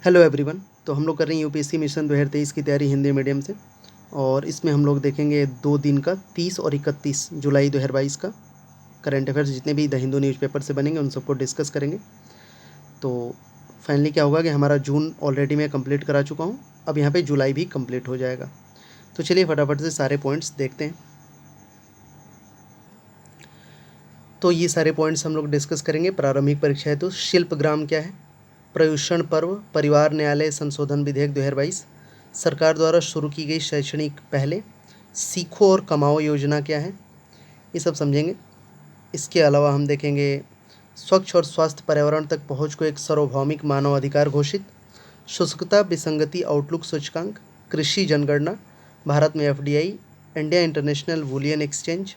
Hello everyone. तो हम लोग कर रहे हैं यूपीएससी मिशन 2023 की तैयारी हिंदी मीडियम से। और इसमें हम लोग देखेंगे 2 दिन का 30 और 31 जुलाई 2022 का करंट अफेयर्स जितने भी द हिंदू न्यूज़पेपर से बनेंगे उन सबको डिस्कस करेंगे। तो फाइनली क्या होगा कि हमारा जून ऑलरेडी मैं कंप्लीट करा चुका हूँ, अब यहाँ पे जुलाई भी कंप्लीट हो जाएगा। तो चलिए फटाफट से सारे पॉइंट्स देखते हैं। तो ये सारे पॉइंट्स हम लोग डिस्कस करेंगे। प्रारंभिक परीक्षा है तो शिल्पग्राम क्या है, पर्युषण पर्व, परिवार न्यायालय संशोधन विधेयक 2022, सरकार द्वारा शुरू की गई शैक्षणिक पहले, सीखो और कमाओ योजना क्या है, ये सब समझेंगे। इसके अलावा हम देखेंगे स्वच्छ और स्वास्थ्य पर्यावरण तक पहुंच को एक सार्वभौमिक मानव अधिकार घोषित, शुष्कता विसंगति आउटलुक सूचकांक, कृषि जनगणना, भारत में FDI, India international bullion exchange,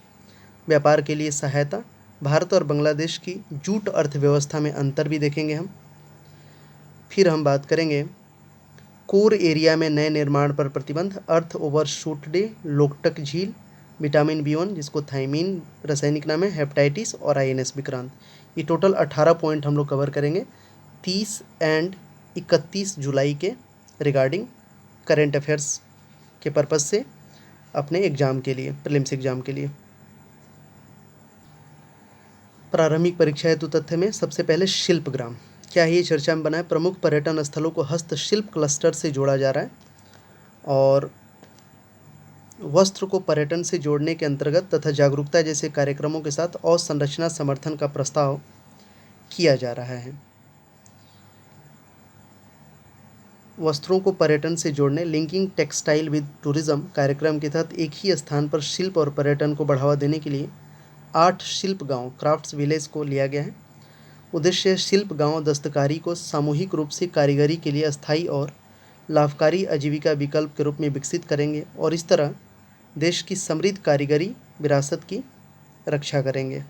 व्यापार के लिए सहायता, भारत और बांग्लादेश की जूट अर्थव्यवस्था में अंतर भी देखेंगे हम। फिर हम बात करेंगे कोर एरिया में नए निर्माण पर प्रतिबंध, अर्थ ओवरशूट डे, लोकटक झील, विटामिन B1 जिसको थाइमीन रासायनिक नाम है, हेपेटाइटिस और INS विक्रांत। ये टोटल 18 पॉइंट हम लोग कवर करेंगे 30 एंड 31 जुलाई के रिगार्डिंग करेंट अफेयर्स के पर्पज़ से अपने एग्ज़ाम के लिए, प्रीलिम्स एग्ज़ाम के लिए। प्रारंभिक परीक्षा हेतु तथ्य में सबसे पहले शिल्पग्राम क्या है, ये चर्चा में बना है। प्रमुख पर्यटन स्थलों को हस्तशिल्प क्लस्टर से जोड़ा जा रहा है और वस्त्र को पर्यटन से जोड़ने के अंतर्गत तथा जागरूकता जैसे कार्यक्रमों के साथ अवसंरचना समर्थन का प्रस्ताव किया जा रहा है। वस्त्रों को पर्यटन से जोड़ने लिंकिंग टेक्सटाइल विद टूरिज्म कार्यक्रम के तहत एक ही स्थान पर शिल्प और पर्यटन को बढ़ावा देने के लिए 8 शिल्प गांव क्राफ्ट्स विलेज को लिया गया है। उद्देश्य शिल्प गांव दस्तकारी को सामूहिक रूप से कारीगरी के लिए अस्थायी और लाभकारी आजीविका विकल्प के रूप में विकसित करेंगे और इस तरह देश की समृद्ध कारीगरी विरासत की रक्षा करेंगे।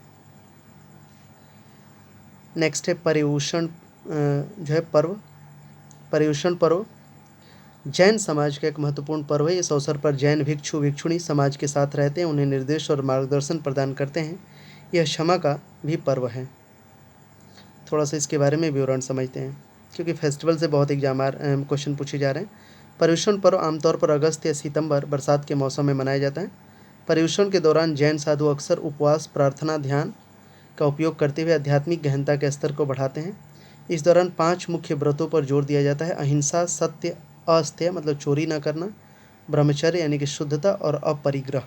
नेक्स्ट है पर्युषण जो है पर्व, पर्युषण पर्व जैन समाज का एक महत्वपूर्ण पर्व है। इस अवसर पर जैन भिक्षु भिक्षुणी समाज के साथ रहते हैं, उन्हें निर्देश और मार्गदर्शन प्रदान करते हैं। यह क्षमा का भी पर्व है। थोड़ा सा इसके बारे में विवरण समझते हैं क्योंकि फेस्टिवल से बहुत एग्जाम क्वेश्चन पूछे जा रहे हैं। पर्युषण पर्व आमतौर पर अगस्त या सितंबर बरसात के मौसम में मनाया जाता है। पर्युषण के दौरान जैन साधु अक्सर उपवास, प्रार्थना, ध्यान का उपयोग करते हुए आध्यात्मिक गहनता के स्तर को बढ़ाते हैं। इस दौरान 5 मुख्य व्रतों पर जोर दिया जाता है: अहिंसा, सत्य, अस्तेय मतलब चोरी न करना, ब्रह्मचर्य यानी कि शुद्धता और अपरिग्रह।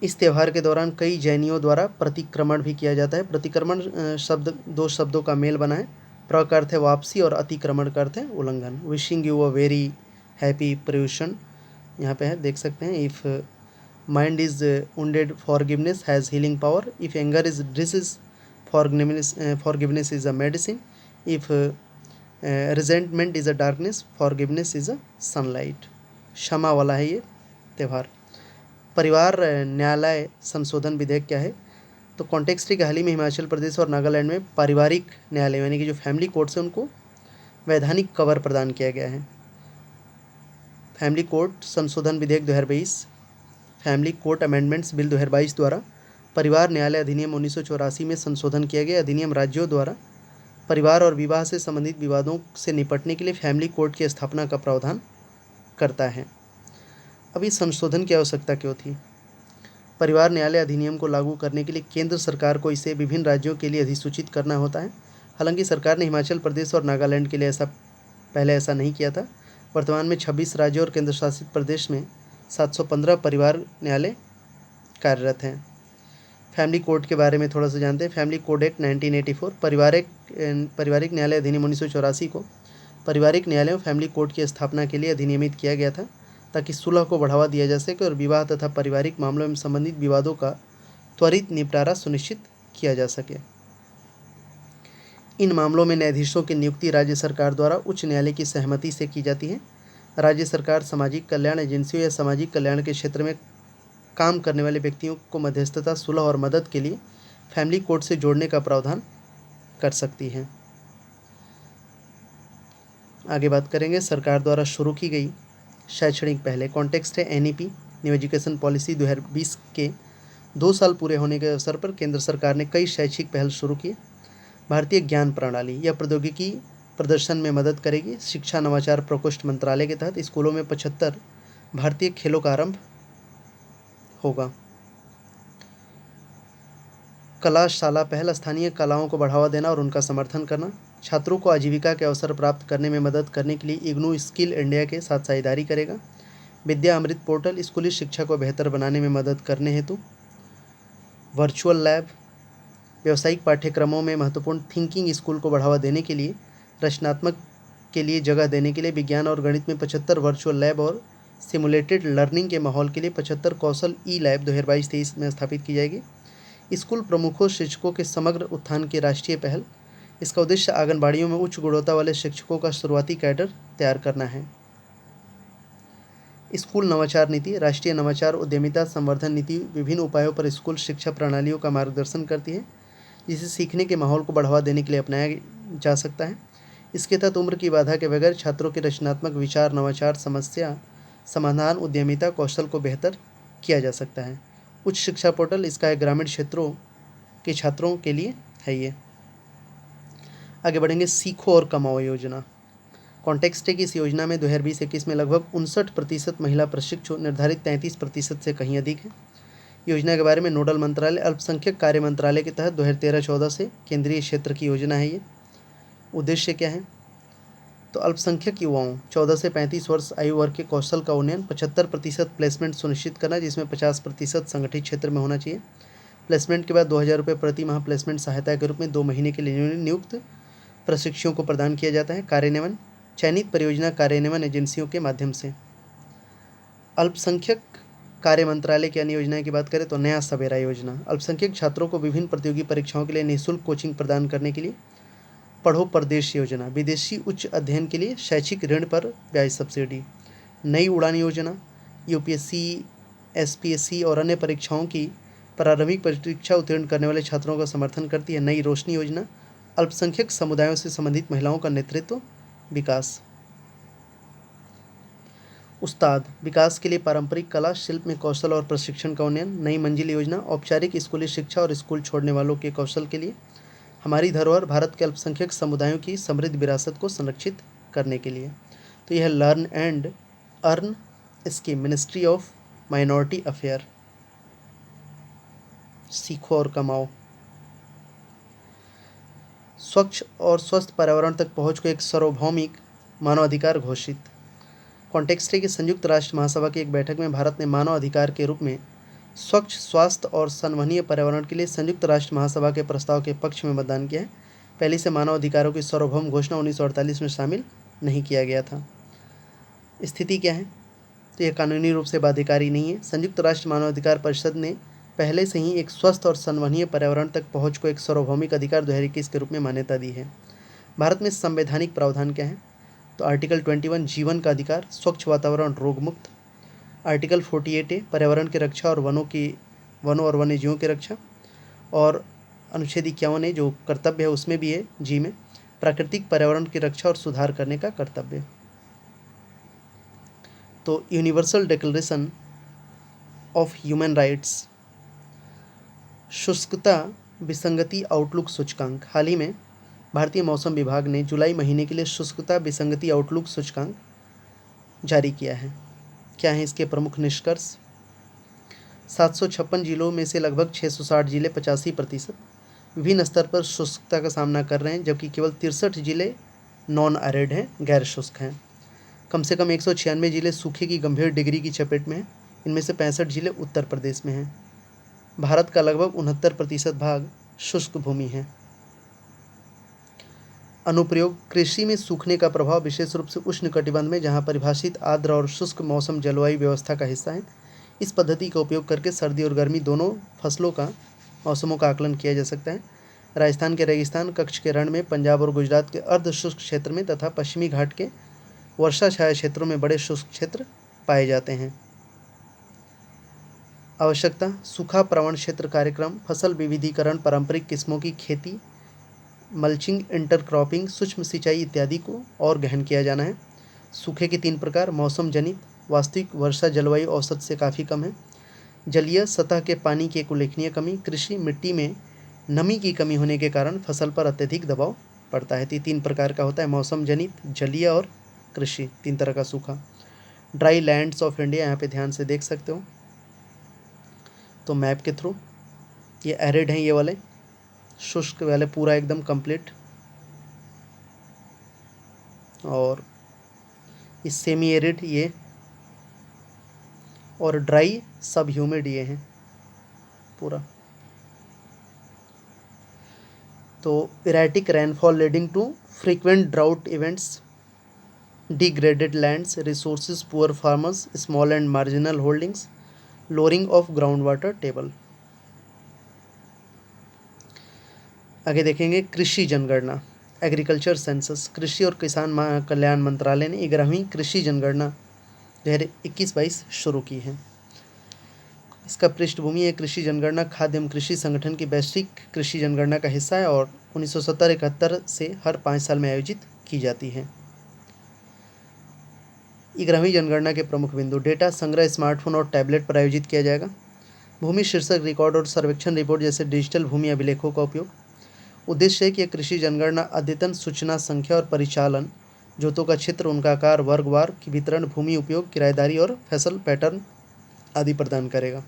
इस त्यौहार के दौरान कई जैनियों द्वारा प्रतिक्रमण भी किया जाता है। प्रतिक्रमण शब्द 2 शब्दों का मेल बना है। प्र का अर्थ है वापसी और अतिक्रमण का अर्थ है उल्लंघन। Wishing you a very happy Paryushan यहाँ पे है, देख सकते हैं। If mind is wounded forgiveness has healing power. If anger is disease, forgiveness is a medicine. If resentment is a darkness, forgiveness is a sunlight. क्षमा वाला है ये त्यौहार। परिवार न्यायालय संशोधन विधेयक क्या है, तो कॉन्टेक्स्ट है कि हाल ही में हिमाचल प्रदेश और नागालैंड में पारिवारिक न्यायालय यानी कि जो फैमिली कोर्ट्स हैं उनको वैधानिक कवर प्रदान किया गया है। फैमिली कोर्ट संशोधन विधेयक 2022, फैमिली कोर्ट अमेंडमेंट्स बिल 2022 द्वारा परिवार न्यायालय अधिनियम 1984 में संशोधन किया गया। अधिनियम राज्यों द्वारा परिवार और विवाह से संबंधित विवादों से निपटने के लिए फैमिली कोर्ट की स्थापना का प्रावधान करता है। अब इस संशोधन की आवश्यकता क्यों थी? परिवार न्यायालय अधिनियम को लागू करने के लिए केंद्र सरकार को इसे विभिन्न राज्यों के लिए अधिसूचित करना होता है। हालांकि सरकार ने हिमाचल प्रदेश और नागालैंड के लिए ऐसा नहीं किया था। वर्तमान में 26 राज्यों और केंद्र शासित प्रदेश में 715 परिवार न्यायालय कार्यरत हैं। फैमिली कोर्ट के बारे में थोड़ा सा जानते हैं। फैमिली कोड एक्ट 1984 पारिवारिक न्यायालय अधिनियम 1984 को पारिवारिक न्यायालयों फैमिली कोर्ट की स्थापना के लिए अधिनियमित किया गया था ताकि सुलह को बढ़ावा दिया जा सके और विवाह तथा पारिवारिक मामलों में संबंधित विवादों का त्वरित निपटारा सुनिश्चित किया जा सके। इन मामलों में न्यायाधीशों की नियुक्ति राज्य सरकार द्वारा उच्च न्यायालय की सहमति से की जाती है। राज्य सरकार सामाजिक कल्याण एजेंसियों या सामाजिक कल्याण के क्षेत्र में काम करने वाले व्यक्तियों को मध्यस्थता, सुलह और मदद के लिए फैमिली कोर्ट से जोड़ने का प्रावधान कर सकती है। आगे बात करेंगे सरकार द्वारा शुरू की गई शैक्षणिक पहले। कॉन्टेक्स्ट है NEP न्यू एजुकेशन पॉलिसी 2020 के 2 साल पूरे होने के अवसर पर केंद्र सरकार ने कई शैक्षिक पहल शुरू किए। भारतीय ज्ञान प्रणाली, यह प्रौद्योगिकी प्रदर्शन में मदद करेगी। शिक्षा नवाचार प्रकोष्ठ मंत्रालय के तहत स्कूलों में 75 भारतीय खेलों का आरंभ होगा। कलाशाला पहल, स्थानीय कलाओं को बढ़ावा देना और उनका समर्थन करना। छात्रों को आजीविका के अवसर प्राप्त करने में मदद करने के लिए इग्नू स्किल इंडिया के साथ साझेदारी करेगा। विद्या अमृत पोर्टल, स्कूली शिक्षा को बेहतर बनाने में मदद करने हेतु। वर्चुअल लैब, व्यावसायिक पाठ्यक्रमों में महत्वपूर्ण थिंकिंग स्कूल को बढ़ावा देने के लिए, रचनात्मक के लिए जगह देने के लिए विज्ञान और गणित में 75 वर्चुअल लैब और सिमुलेटेड लर्निंग के माहौल के लिए 75 कौशल ई लैब 2022-23 में स्थापित की जाएगी। स्कूल प्रमुखों शिक्षकों के समग्र उत्थान की राष्ट्रीय पहल, इसका उद्देश्य आंगनबाड़ियों में उच्च गुणवत्ता वाले शिक्षकों का शुरुआती कैडर तैयार करना है। स्कूल नवाचार नीति, राष्ट्रीय नवाचार उद्यमिता संवर्धन नीति विभिन्न उपायों पर स्कूल शिक्षा प्रणालियों का मार्गदर्शन करती है, जिसे सीखने के माहौल को बढ़ावा देने के लिए अपनाया जा सकता है। इसके तहत उम्र की बाधा के बगैर छात्रों के रचनात्मक विचार, नवाचार, समस्या समाधान, उद्यमिता कौशल को बेहतर किया जा सकता है। उच्च शिक्षा पोर्टल, इसका है ग्रामीण क्षेत्रों के छात्रों के लिए है ये। आगे बढ़ेंगे, सीखो और कमाओ योजना। कॉन्टेक्स्ट है कि इस योजना में 2020-21 में लगभग 59% महिला प्रशिक्षु निर्धारित 33% से कहीं अधिक है। योजना के बारे में नोडल मंत्रालय अल्पसंख्यक कार्य मंत्रालय के तहत 2013-14 से केंद्रीय क्षेत्र की योजना है ये। उद्देश्य क्या है? तो अल्पसंख्यक युवाओं 14 से 35 वर्ष आयु वर्ग के कौशल का उन्नयन, 75% प्लेसमेंट सुनिश्चित करना, जिसमें 50% संगठित क्षेत्र में होना चाहिए। प्लेसमेंट के बाद 2000 रुपये प्रति माह प्लेसमेंट सहायता के रूप में 2 महीने के लिए नियुक्त प्रशिक्षुओं को प्रदान किया जाता है। कार्यान्वयन, चयनित परियोजना कार्यान्वयन एजेंसियों के माध्यम से। अल्पसंख्यक कार्य मंत्रालय की अन्य योजनाएं की बात करें तो नया सवेरा योजना, अल्पसंख्यक छात्रों को विभिन्न प्रतियोगी परीक्षाओं के लिए निःशुल्क कोचिंग प्रदान करने के लिए। पढ़ो प्रदेश योजना, विदेशी उच्च अध्ययन के लिए शैक्षिक ऋण पर ब्याज सब्सिडी। नई उड़ान योजना, यूपीएससी, एसपीएससी और अन्य परीक्षाओं की प्रारंभिक परीक्षा उत्तीर्ण करने वाले छात्रों का समर्थन करती है। नई रोशनी योजना, अल्पसंख्यक समुदायों से संबंधित महिलाओं का नेतृत्व विकास। उस्ताद, विकास के लिए पारंपरिक कला शिल्प में कौशल और प्रशिक्षण का उन्नयन। नई मंजिल योजना, औपचारिक स्कूली शिक्षा और स्कूल छोड़ने वालों के कौशल के लिए। हमारी धरोहर, भारत के अल्पसंख्यक समुदायों की समृद्ध विरासत को संरक्षित करने के लिए। तो यह learn and earn scheme, ministry of minority affair. सीखो और कमाओ। स्वच्छ और स्वस्थ पर्यावरण तक पहुंच को एक सार्वभौमिक मानवाधिकार घोषित। कॉन्टेक्स्ट है कि संयुक्त राष्ट्र महासभा की एक बैठक में भारत ने मानव अधिकार के रूप में स्वच्छ, स्वास्थ्य और संवहनीय पर्यावरण के लिए संयुक्त राष्ट्र महासभा के प्रस्ताव के पक्ष में मतदान किया है। पहले से मानव अधिकारों की सार्वभौम घोषणा 1948 में शामिल नहीं किया गया था। स्थिति क्या है? तो यह कानूनी रूप से बाध्यकारी नहीं है। संयुक्त राष्ट्र मानवाधिकार परिषद ने पहले से ही एक स्वस्थ और संवहनीय पर्यावरण तक पहुँच को एक सार्वभौमिक अधिकार 2021 के रूप में मान्यता दी है। भारत में संवैधानिक प्रावधान क्या है? तो आर्टिकल 21 जीवन का अधिकार, स्वच्छ वातावरण, रोग मुक्त। आर्टिकल 48A पर्यावरण की रक्षा और वनों और वन्यजीवों की रक्षा। और अनुच्छेद 51A जो कर्तव्य है उसमें भी है, जी में प्राकृतिक पर्यावरण की रक्षा और सुधार करने का कर्तव्य। तो universal declaration of human rights, शुष्कता विसंगति आउटलुक सूचकांक। हाल ही में भारतीय मौसम विभाग ने जुलाई महीने के लिए शुष्कता विसंगति आउटलुक सूचकांक जारी किया है। क्या है इसके प्रमुख निष्कर्ष? 756 जिलों में से लगभग 660 जिले 85% विभिन्न स्तर पर शुष्कता का सामना कर रहे हैं, जबकि केवल 63 जिले नॉन एरिड हैं, गैर शुष्क हैं। कम से कम 196 जिले सूखे की गंभीर डिग्री की चपेट में हैं। इनमें से 65 जिले उत्तर प्रदेश में हैं। भारत का लगभग 69% भाग शुष्क भूमि है। अनुप्रयोग, कृषि में सूखने का प्रभाव विशेष रूप से उष्णकटिबंध में, जहां परिभाषित आर्द्र और शुष्क मौसम जलवायु व्यवस्था का हिस्सा है। इस पद्धति का उपयोग करके सर्दी और गर्मी दोनों फसलों का मौसमों का आकलन किया जा सकता है। राजस्थान के रेगिस्तान कक्ष के रण में, पंजाब और गुजरात के अर्ध शुष्क क्षेत्र में तथा पश्चिमी घाट के वर्षा छाया क्षेत्रों में बड़े शुष्क क्षेत्र पाए जाते हैं। आवश्यकता, सूखा प्रवण क्षेत्र कार्यक्रम, फसल विविधीकरण, पारंपरिक किस्मों की खेती, मल्चिंग, इंटरक्रॉपिंग, सूक्ष्म सिंचाई इत्यादि को और गहन किया जाना है। सूखे के 3 प्रकार, मौसम जनित, वास्तविक वर्षा जलवायु औसत से काफ़ी कम है। जलीय सतह के पानी की एक उल्लेखनीय कमी, कृषि मिट्टी में नमी की कमी होने के कारण फसल पर अत्यधिक दबाव पड़ता है। तो ये 3 प्रकार का होता है, मौसम जनित, जलीय और कृषि, 3 तरह का सूखा। ड्राई लैंड्स ऑफ इंडिया यहाँ पे ध्यान से देख सकते हो तो मैप के थ्रू, ये एरिड हैं ये वाले, शुष्क वाले पूरा एकदम कंप्लीट, और ये सेमी एरिड ये, और ड्राई सब ह्यूमिड ये हैं पूरा। तो erratic rainfall leading to frequent drought events, degraded lands, resources poor farmers, small and marginal holdings, lowering of ground water table. आगे देखेंगे कृषि जनगणना, एग्रीकल्चर सेंसस। कृषि और किसान कल्याण मंत्रालय ने 11वीं कृषि जनगणना 2021-22 शुरू की है। इसका पृष्ठभूमि है, कृषि जनगणना खाद्य एवं कृषि संगठन की वैश्विक कृषि जनगणना का हिस्सा है और 1970-71 से हर 5 साल में आयोजित की जाती है। 11वीं जनगणना के प्रमुख बिंदु, डेटा संग्रह स्मार्टफोन और टैबलेट पर आयोजित किया जाएगा। भूमि शीर्षक रिकॉर्ड और सर्वेक्षण रिपोर्ट जैसे डिजिटल भूमि अभिलेखों का उपयोग। उद्देश्य है कि कृषि जनगणना अद्यतन सूचना संख्या और परिचालन, जोतों का क्षेत्र, उनका आकार, वर्गवार की वितरण, भूमि उपयोग, किराएदारी और फसल पैटर्न आदि प्रदान करेगा।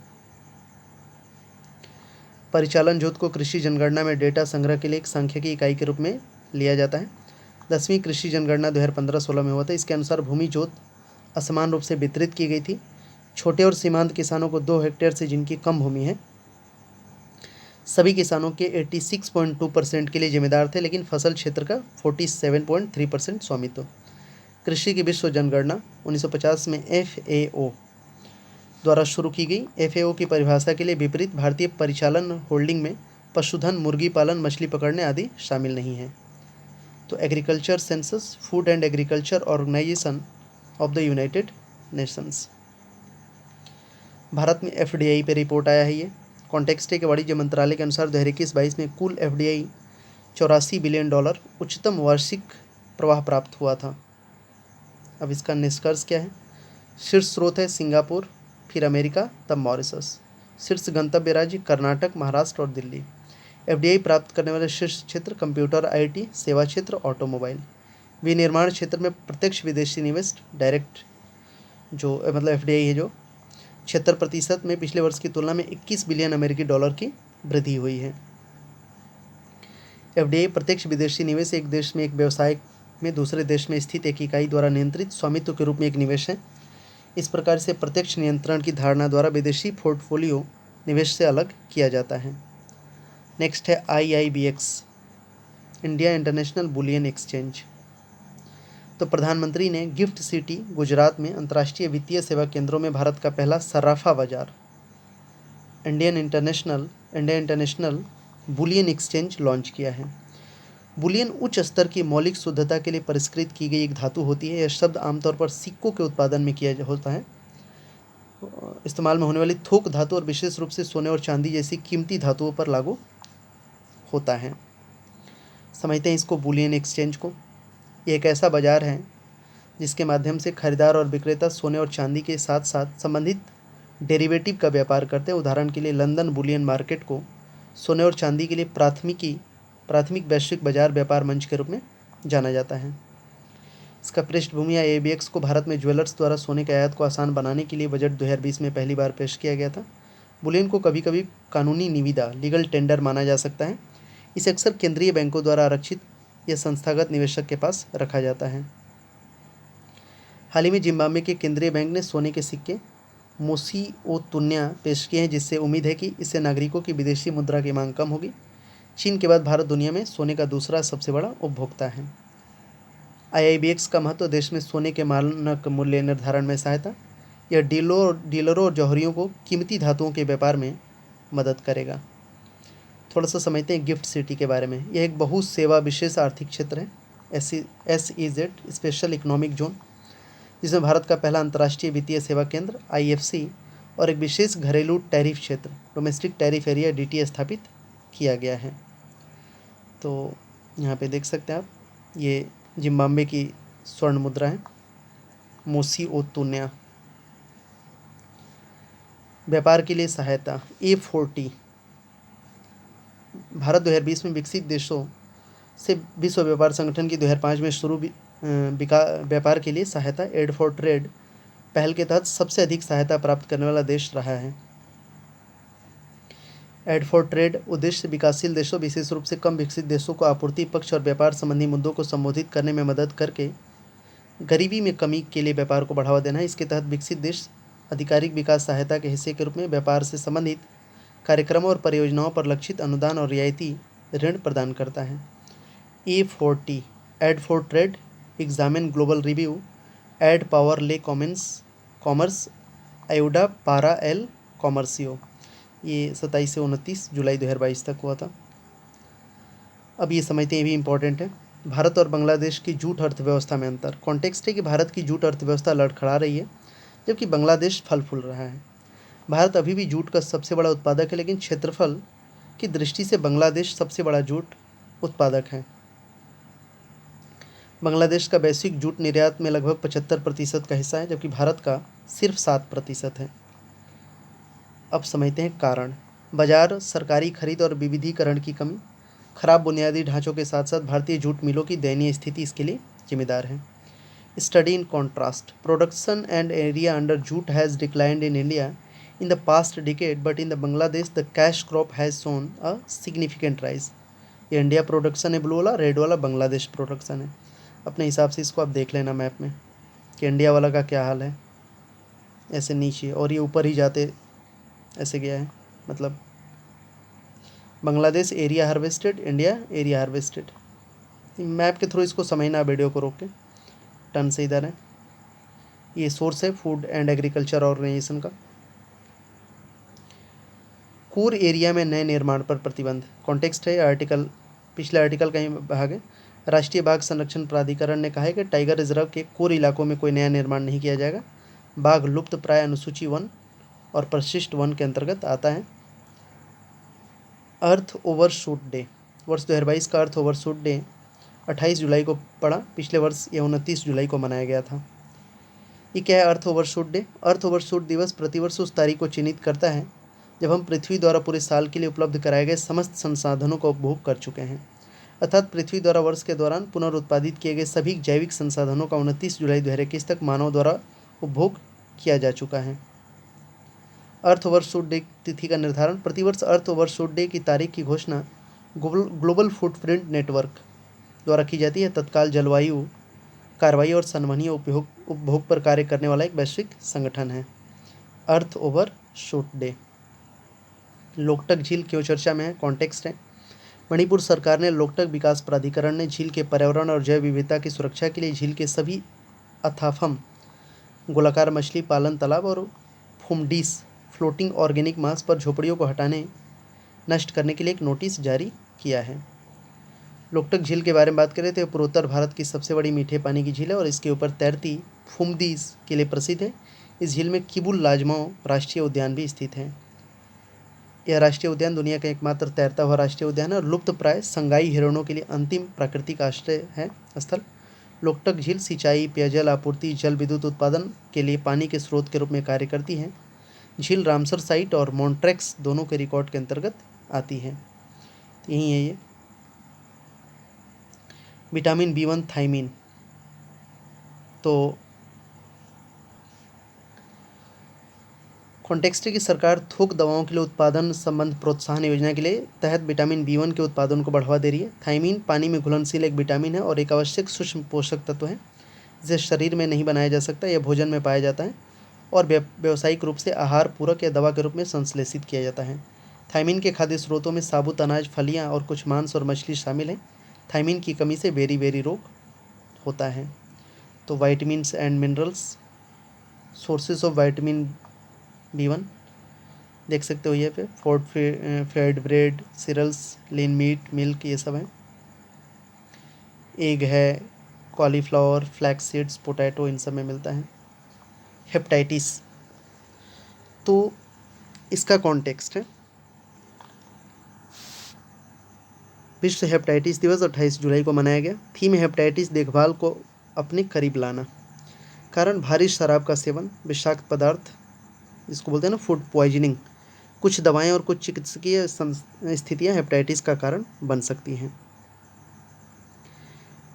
परिचालन जोत को कृषि जनगणना में डेटा संग्रह के लिए एक सांख्यिकी इकाई के रूप में लिया जाता है। 10वीं कृषि जनगणना 2015-16 में हुआ था। इसके अनुसार भूमि जोत असमान रूप से वितरित की गई थी। छोटे और सीमांत किसानों को 2 हेक्टेयर से जिनकी कम भूमि है, सभी किसानों के 86.2% के लिए जिम्मेदार थे, लेकिन फसल क्षेत्र का 47.3% स्वामित्व। कृषि की विश्व जनगणना 1950 में FAO द्वारा शुरू की गई। FAO की परिभाषा के लिए विपरीत भारतीय परिचालन होल्डिंग में पशुधन, मुर्गी पालन, मछली पकड़ने आदि शामिल नहीं है। तो agriculture census, Food and Agriculture Organization of the United Nations. Bharat में FDI पे रिपोर्ट आया है। ये कॉन्टेक्स्ट है कि वाणिज्य मंत्रालय के अनुसार 2021-22 में कुल FDI $84 बिलियन उच्चतम वार्षिक प्रवाह प्राप्त हुआ था। अब इसका निष्कर्ष क्या है? शीर्ष स्रोत है सिंगापुर, फिर अमेरिका, तब मॉरिशस। शीर्ष गंतव्य राज्य कर्नाटक, महाराष्ट्र और दिल्ली। FDI प्राप्त करने वाले शीर्ष क्षेत्र कंप्यूटर, IT, सेवा क्षेत्र, ऑटोमोबाइल। विनिर्माण क्षेत्र में प्रत्यक्ष विदेशी निवेश डायरेक्ट जो मतलब FDI है, जो 76% में पिछले वर्ष की तुलना में $21 बिलियन अमेरिकी डॉलर की वृद्धि हुई है। FDI प्रत्यक्ष विदेशी निवेश एक देश में एक व्यवसाय में दूसरे देश में स्थित एक इकाई द्वारा नियंत्रित स्वामित्व के रूप में एक निवेश है। इस प्रकार से प्रत्यक्ष नियंत्रण की धारणा द्वारा विदेशी पोर्टफोलियो निवेश से अलग किया जाता है। नेक्स्ट है IIBX, India international bullion exchange. तो प्रधानमंत्री ने गिफ्ट सिटी गुजरात में अंतर्राष्ट्रीय वित्तीय सेवा केंद्रों में भारत का पहला सराफा बाजार India international bullion exchange launch किया है। बुलियन उच्च स्तर की मौलिक शुद्धता के लिए परिष्कृत की गई एक धातु होती है। यह शब्द आमतौर पर सिक्कों के उत्पादन में किया होता है। इस्तेमाल में होने वाली थोक धातु और विशेष रूप से सोने और चांदी जैसी कीमती धातुओं पर लागू होता है। समझते हैं इसको, बुलियन एक्सचेंज को। ये एक ऐसा बाजार है जिसके माध्यम से खरीदार और विक्रेता सोने और चांदी के साथ साथ संबंधित डेरिवेटिव का व्यापार करते हैं। उदाहरण के लिए लंदन बुलियन मार्केट को सोने और चांदी के लिए प्राथमिक वैश्विक बाजार व्यापार मंच के रूप में जाना जाता है। इसका पृष्ठभूमि IIBX को भारत में ज्वेलर्स द्वारा सोने के आयात को आसान बनाने के लिए बजट 2020 में पहली बार पेश किया गया था। बुलियन को कभी कभी कानूनी निविदा, लीगल टेंडर माना जा सकता है। इसे अक्सर केंद्रीय बैंकों द्वारा आरक्षित या संस्थागत निवेशक के पास रखा जाता है। हाल ही में जिम्बाब्वे के केंद्रीय बैंक ने सोने के सिक्के मोसी-ओ-तुन्या पेश किए हैं, जिससे उम्मीद है कि इससे नागरिकों की विदेशी मुद्रा की मांग कम होगी। चीन के बाद भारत दुनिया में सोने का दूसरा सबसे बड़ा उपभोक्ता है। IIBX का महत्व, देश में सोने के मानक मूल्य निर्धारण में सहायता। यह डीलरों और जौहरियों को कीमती धातुओं के व्यापार में मदद करेगा। थोड़ा सा समझते हैं गिफ्ट सिटी के बारे में। यह एक बहु सेवा विशेष आर्थिक क्षेत्र है, SEZ, स्पेशल इकोनॉमिक जोन, जिसमें भारत का पहला अंतर्राष्ट्रीय वित्तीय सेवा केंद्र IFC और एक विशेष घरेलू टैरिफ क्षेत्र डोमेस्टिक टैरिफ एरिया DT स्थापित किया गया है। तो यहाँ पे देख सकते हैं आप, ये जिम्बाब्वे की स्वर्ण मुद्रा है, मोसी-ओ-तुन्या। व्यापार के लिए सहायता A40, भारत 2020 में विकसित देशों से विश्व व्यापार संगठन की 2005 में शुरू व्यापार के लिए सहायता एड फॉर ट्रेड पहल के तहत सबसे अधिक सहायता प्राप्त करने वाला देश रहा है। एड फॉर ट्रेड उद्देश्य विकासशील देशों, विशेष रूप से कम विकसित देशों को आपूर्ति पक्ष और व्यापार संबंधी मुद्दों को संबोधित करने में मदद करके गरीबी में कमी के लिए व्यापार को बढ़ावा देना है। इसके तहत विकसित देश आधिकारिक विकास सहायता के हिस्से के रूप में व्यापार से संबंधित कार्यक्रमों और परियोजनाओं पर लक्षित अनुदान और रियायती ऋण प्रदान करता है। A4T aid for trade examine global review aid पावर ले कॉमर्स आयोडा पारा एल कॉमर्सियो, ये 27 से 29 जुलाई 2022 तक हुआ था। अब ये समझते हैं, ये भी इम्पोर्टेंट है। भारत और बांग्लादेश की जूट अर्थव्यवस्था में अंतर। कॉन्टेक्स्ट है कि भारत की जूट अर्थव्यवस्था लड़खड़ा रही है जबकि बांग्लादेश फल फूल रहा है। भारत अभी भी जूट का सबसे बड़ा उत्पादक है, लेकिन क्षेत्रफल की दृष्टि से बांग्लादेश सबसे बड़ा जूट उत्पादक है। बांग्लादेश का वैश्विक जूट निर्यात में लगभग 75% का हिस्सा है, जबकि भारत का सिर्फ 7% है। अब समझते हैं कारण। बाजार, सरकारी खरीद और विविधीकरण की कमी, खराब बुनियादी ढांचों के साथ साथ भारतीय जूट मिलों की दयनीय स्थिति इसके लिए जिम्मेदार है। Study in contrast, production and area under jute has declined in India in the past decade, but in the Bangladesh the cash crop has shown a significant rise। ये इंडिया प्रोडक्शन है ब्लू वाला, red वाला Bangladesh production है। अपने हिसाब से इसको आप देख लेना मैप में कि इंडिया वाला का क्या हाल है, ऐसे नीचे और ये ऊपर ही जाते ऐसे गया है, मतलब Bangladesh area harvested, India area harvested. Map के थ्रू इसको समझना, वीडियो को रोक के टन से इधर है। ये सोर्स है फूड एंड एग्रीकल्चर ऑर्गेनाइजेशन का। कोर एरिया में नए निर्माण पर प्रतिबंध। कॉन्टेक्स्ट है आर्टिकल, पिछले आर्टिकल का ही भाग है। राष्ट्रीय बाघ संरक्षण प्राधिकरण ने कहा है कि टाइगर रिजर्व के कोर इलाकों में कोई नया निर्माण नहीं किया जाएगा। बाघ लुप्त प्राय अनुसूची वन और परिशिष्ट वन के अंतर्गत आता है। अर्थ ओवरशूट डे, वर्ष 2022 का अर्थ ओवरशूट डे 28 जुलाई को पड़ा। पिछले वर्ष यह 29 जुलाई को मनाया गया था। ये क्या है अर्थ ओवरशूट डे? अर्थ ओवरशूट दिवस प्रतिवर्ष उस तारीख को चिन्हित करता है जब हम पृथ्वी द्वारा पूरे साल के लिए उपलब्ध कराए गए समस्त संसाधनों का उपभोग कर चुके हैं, अर्थात पृथ्वी द्वारा वर्ष के दौरान पुनर्उत्पादित किए गए सभी जैविक संसाधनों का 29 जुलाई 2021 तक मानव द्वारा उपभोग किया जा चुका है। अर्थ ओवरशूट डे तिथि का निर्धारण। प्रतिवर्ष अर्थ ओवरशूट डे की तारीख की घोषणा ग्लोबल फुटप्रिंट नेटवर्क द्वारा की जाती है। तत्काल जलवायु कार्रवाई और संवहनीय उपभोग पर कार्य करने वाला एक वैश्विक संगठन है। अर्थ ओवरशूट डे। लोकटक झील क्यों चर्चा में है? कॉन्टेक्स्ट है, मणिपुर सरकार ने लोकटक विकास प्राधिकरण ने झील के पर्यावरण और जैव विविधता की सुरक्षा के लिए झील के सभी अथाफम, गोलाकार मछली पालन तालाब और फुमडीस फ्लोटिंग ऑर्गेनिक मास पर झोपड़ियों को हटाने नष्ट करने के लिए एक नोटिस जारी किया है। लोकटक झील के बारे में बात करें तो पूर्वोत्तर भारत की सबसे बड़ी मीठे पानी की झील है और इसके ऊपर तैरती फुमदीस के लिए प्रसिद्ध है। इस झील में किबुल लाजमाओ राष्ट्रीय उद्यान भी स्थित है। यह राष्ट्रीय उद्यान दुनिया का एकमात्र तैरता हुआ राष्ट्रीय उद्यान है और लुप्त प्राय संगाई हिरणों के लिए अंतिम प्राकृतिक आश्रय है स्थल। लोकटक झील सिंचाई, पेयजल आपूर्ति, जल विद्युत उत्पादन के लिए पानी के स्रोत के रूप में कार्य करती है। झील रामसर साइट और मॉन्ट्रेक्स दोनों के रिकॉर्ड के अंतर्गत आती है। तो यही है ये। विटामिन B1 थायमीन, तो कॉन्टेक्स्ट है कि सरकार थोक दवाओं के लिए उत्पादन संबंध प्रोत्साहन योजना के लिए तहत विटामिन B1 के उत्पादन को बढ़ावा दे रही है। थायमीन पानी में घुलनशील एक विटामिन है और एक आवश्यक सूक्ष्म पोषक तत्व है जिसे शरीर में नहीं बनाया जा सकता। यह भोजन में पाया जाता है और व्यावसायिक रूप से आहार पूरक या दवा के रूप में संश्लेषित किया जाता है। थायमीन के खाद्य स्रोतों में साबुत अनाज, फलियाँ और कुछ मांस और मछली शामिल हैं। थायमीन की कमी से बेरी रोग होता है। तो vitamins and minerals, sources of vitamin B1 देख सकते हो ये पे fortified bread, cereals, lean meat, milk, ये सब है। एग है, कॉलीफ्लावर, फ्लैक्स सीड्स, पोटैटो, इन सब में मिलता है। हेपेटाइटिस, तो इसका कॉन्टेक्स्ट है विश्व हेपेटाइटिस दिवस 28 जुलाई को मनाया गया। थीम हेपेटाइटिस देखभाल को अपने करीब लाना। कारण भारी शराब का सेवन, विषाक्त पदार्थ जिसको बोलते हैं ना फूड पॉइजनिंग, कुछ दवाएं और कुछ चिकित्सकीय स्थितियां हेपेटाइटिस का कारण बन सकती हैं।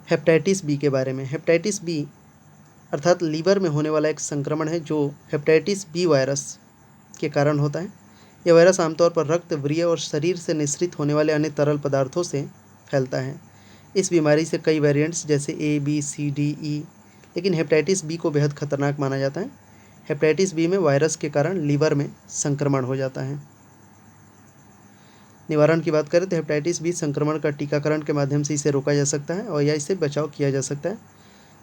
हेपेटाइटिस बी के बारे में। हेपेटाइटिस बी अर्थात लीवर में होने वाला एक संक्रमण है जो हेपेटाइटिस बी वायरस के कारण होता है। यह वायरस आमतौर पर रक्त, वीर्य और शरीर से निःसृत होने वाले अन्य तरल पदार्थों से फैलता है। इस बीमारी से कई वेरिएंट्स जैसे ए, बी, सी, डी, ई, लेकिन हेपेटाइटिस बी को बेहद खतरनाक माना जाता है। हेपेटाइटिस बी में वायरस के कारण लीवर में संक्रमण हो जाता है। निवारण की बात करें तो हेपेटाइटिस बी संक्रमण का टीकाकरण के माध्यम से इसे रोका जा सकता है और या इससे बचाव किया जा सकता है।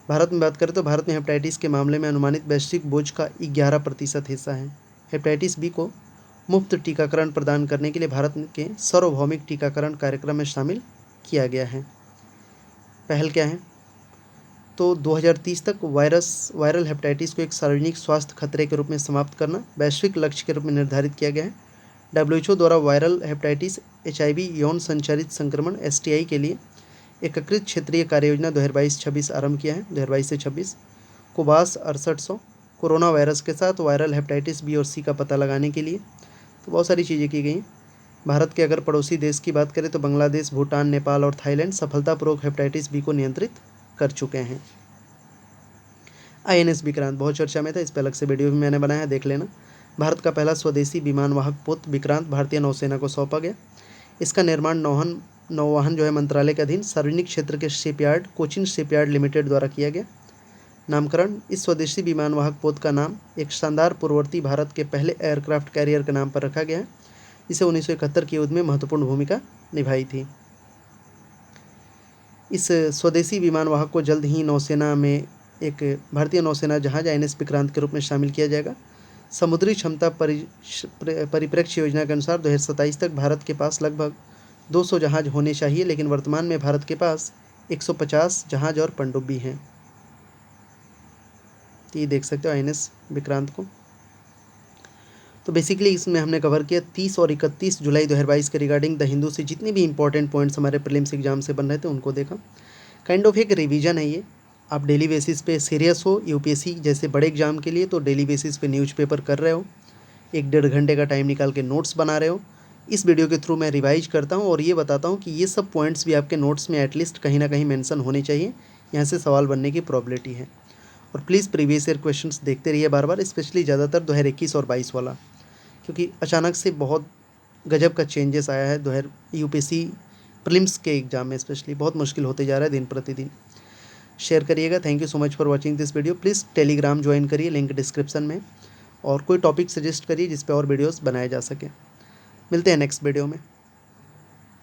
भारत में बात करें तो भारत में हेपेटाइटिस के मामले में अनुमानित वैश्विक बोझ का 11% हिस्सा है। हेपेटाइटिस बी को मुफ्त टीकाकरण प्रदान करने के लिए भारत के सार्वभौमिक टीकाकरण कार्यक्रम में शामिल किया गया है। पहल क्या है? तो 2030 तक वायरल हेपेटाइटिस को एक सार्वजनिक स्वास्थ्य खतरे के रूप में समाप्त करना वैश्विक लक्ष्य के रूप में निर्धारित किया गया है। WHO द्वारा वायरल हेपेटाइटिस, HIV, यौन संचारित संक्रमण STI के लिए एकीकृत क्षेत्रीय कार्ययोजना 2022-26 आरंभ किया है। 2022 से 26 कोवास 6800 कोरोना वायरस के साथ वायरल हेपेटाइटिस बी और सी का पता लगाने के लिए तो बहुत सारी चीज़ें की गई हैं। भारत के अगर पड़ोसी देश की बात करें तो बांग्लादेश, भूटान, नेपाल और थाईलैंड सफलतापूर्वक हेपेटाइटिस बी को नियंत्रित कर चुके हैं। INS विक्रांत बहुत चर्चा में था, इस पर अलग से वीडियो भी मैंने बनाया है, देख लेना। भारत का पहला स्वदेशी विमानवाहक पोत विक्रांत भारतीय नौसेना को सौंपा गया। इसका निर्माण नौवहन जो है मंत्रालय के अधीन सार्वजनिक क्षेत्र के शिपयार्ड कोचिन शिपयार्ड लिमिटेड द्वारा किया गया। नामकरण, इस स्वदेशी विमानवाहक पोत का नाम एक शानदार पूर्ववर्ती भारत के पहले एयरक्राफ्ट कैरियर के नाम पर रखा गया है, जिसे 1971 के युद्ध में महत्वपूर्ण भूमिका निभाई थी। इस स्वदेशी विमानवाहक को जल्द ही नौसेना में एक भारतीय नौसेना जहाज INS विक्रांत के रूप में शामिल किया जाएगा। समुद्री क्षमता परिप्रेक्ष्य योजना के अनुसार 2027 तक भारत के पास लगभग 200 जहाज होने चाहिए, लेकिन वर्तमान में भारत के पास 150 जहाज और पनडुब्बी हैं। तो ये देख सकते हो INS विक्रांत को। तो बेसिकली इसमें हमने कवर किया 30 और 31 जुलाई 2022 के रिगार्डिंग द हिंदू से जितने भी इंपॉर्टेंट पॉइंट्स हमारे प्रीलिम्स एग्जाम से बन रहे थे उनको देखा। काइंड ऑफ एक रिवीजन है ये। आप डेली बेसिस पे सीरियस हो UPSC जैसे बड़े एग्जाम के लिए तो डेली बेसिस पे न्यूज़पेपर कर रहे हो, 1-1.5 घंटे का टाइम निकाल के नोट्स बना रहे हो। इस वीडियो के थ्रू मैं रिवाइज करता हूँ और ये बताता हूँ कि ये सब पॉइंट्स भी आपके नोट्स में एटलीस्ट कहीं ना कहीं मेंशन होने चाहिए, यहाँ से सवाल बनने की प्रोबेबिलिटी है। और प्लीज़ प्रीवियस ईयर क्वेश्चंस देखते रहिए बार बार, स्पेशली ज़्यादातर 2021 और 22 वाला, क्योंकि अचानक से बहुत गजब का चेंजेस आया है UPSC प्रीलिम्स के एग्जाम में, स्पेशली बहुत मुश्किल होते जा रहा है दिन प्रतिदिन। शेयर करिएगा। Thank you so much for watching this video. Please Telegram join करिए, लिंक डिस्क्रिप्शन में, और कोई टॉपिक सजेस्ट करिए जिस पे और वीडियोस बनाए जा सकें। मिलते हैं नेक्स्ट वीडियो में।